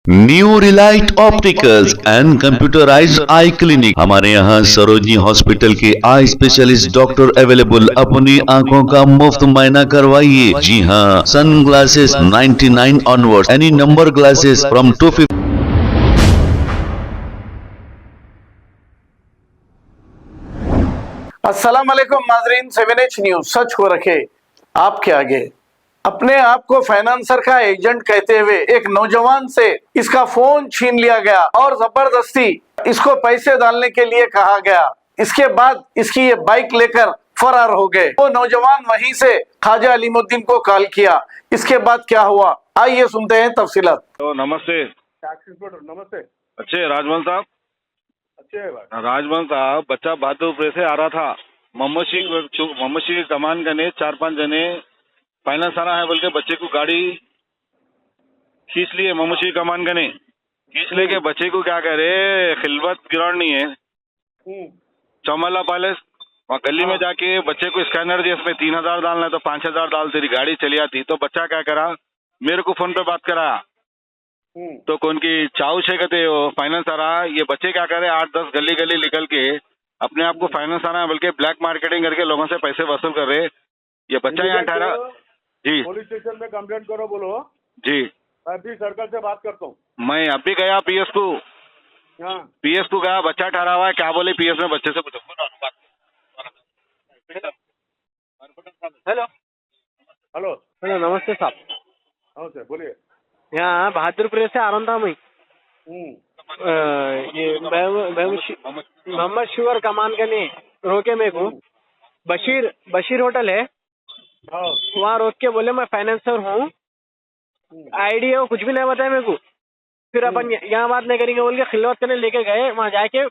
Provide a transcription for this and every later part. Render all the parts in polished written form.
New Relight opticals and computerised I clinic. हमारे यहाँ Sarojini hospital के आई स्पेशलिस्ट डॉक्टर अवेलेबल। अपनी आंखों का मुफ्त मुआयना करवाइए। जी हाँ, sunglasses 99 onward, any number glasses from 250। अस्सलाम वालेकुम नाज़रीन, 7H न्यूज सच को रखे आपके आगे। अपने आप को फाइनेंसर का एजेंट कहते हुए एक नौजवान से इसका फोन छीन लिया गया और जबरदस्ती इसको पैसे डालने के लिए कहा गया। इसके बाद इसकी ये बाइक लेकर फरार हो गए। वो नौजवान वहीं से ख्वाजा अलीमुद्दीन को कॉल किया। इसके बाद क्या हुआ, आइए सुनते हैं तफसीलात। तो नमस्ते। टैक्स इंस्पेक्टर नमस्ते। अच्छे राजमल साहब। अच्छे है भाई। राजमल साहब, बच्चा बहादुरपुर से आ रहा था। मोहम्मद शी की कमान गने 4-5 जने फाइनेंस आना है बोल के बच्चे को गाड़ी खींच लिए। मोहम्मद शी कमान गने खींच लेके बच्चे को क्या करे, खिलवत ग्राउंड नहीं है, चौमला पैलेस, वहाँ गली में जाके बच्चे को स्कैनर दिया, इसमें 3000 डालना है तो 5000 डाल, तेरी गाड़ी चली आती। तो बच्चा क्या करा, मेरे को फोन पे बात करा। तो कौन की चाऊ छे कहते हो फाइनेंस आ रहा। ये बच्चे क्या करे, 8-10 गली गली निकल के अपने आप को फाइनेंस आना है बल्कि ब्लैक मार्केटिंग करके लोगों से पैसे वसूल कर रहे। ये बच्चा यहाँ ठहरा जी। पुलिस स्टेशन में कंप्लेंट करो बोलो जी। मैं भी सर्कल से बात करता हूँ। मैं अभी गया पीएस को। हाँ पीएस को गया, बच्चा ठहरा हुआ है। क्या बोले पीएस में, बच्चे से पूछो। हेलो हेलो हेलो, नमस्ते साहब। नमस्ते, बोलिए। यहाँ बहादुरपुर से आ रहा था मैं। ये मोहम्मद शुगर कमान के नहीं रोके मेरे को। बशीर होटल है, हाँ वहाँ रोक के बोले मैं फाइनेंसर हूँ, आईडी है, वो कुछ भी नहीं बताया मेरे को। फिर अपन यहाँ बात नहीं करेंगे बोल के खिलवत करने लेके गए। वहाँ जाके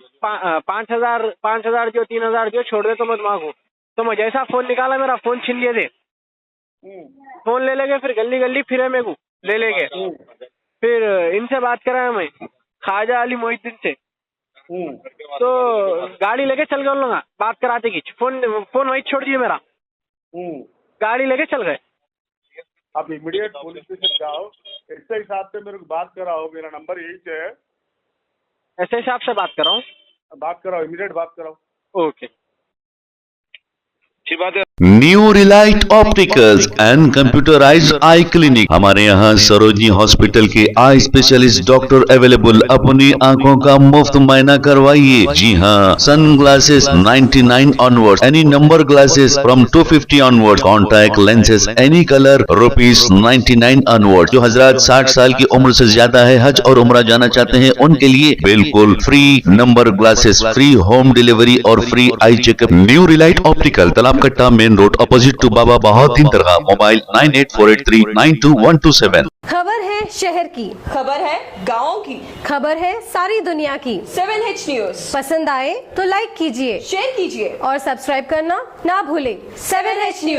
5000 जो 3000 जो छोड़ दे तो मत मांगो। तो मैं जैसा फोन निकाला मेरा फोन छीन लिए थे। फोन ले लेंगे, फिर गली गली फिरे मेरे को ले लेंगे। फिर इनसे बात करा मैं ख्वाजा अली मोहिद्दीन से। तो गाड़ी लेके चल गए उन लोग, बात कराते कि फोन वही छोड़ दिए मेरा, गाड़ी लेके चल गए। आप इमीडिएट पुलिस स्टेशन जाओ, ऐसे हिसाब से मेरे को बात कराओ। मेरा नंबर यही से है। ऐसे हिसाब से बात कर रहा हूँ। बात कराओ, इमीडिएट बात कराओ। ओके, अच्छी बात है। New Relight opticals and computerised I clinic. हमारे यहाँ सरोजनी हॉस्पिटल के आई स्पेशलिस्ट डॉक्टर अवेलेबल। अपनी आंखों का मुफ्त मुआयना करवाइए। जी हाँ, sunglasses 99 onward, any number glasses from 250 onward, contact lenses any colour ₹99 onward. जो हजरात 60 साल की उम्र से ज्यादा है, हज और उम्रा जाना चाहते हैं, उनके लिए बिल्कुल free number glasses, free home delivery और free eye checkup. New Relight Optical, Talab Katta, main road, opposite to Baba Bahauddin दरगाह। मोबाइल 9848392127। खबर है शहर की, खबर है गाँव की, खबर है सारी दुनिया की। 7H न्यूज पसंद आए तो लाइक कीजिए, शेयर कीजिए और सब्सक्राइब करना ना भूलें। 7H news.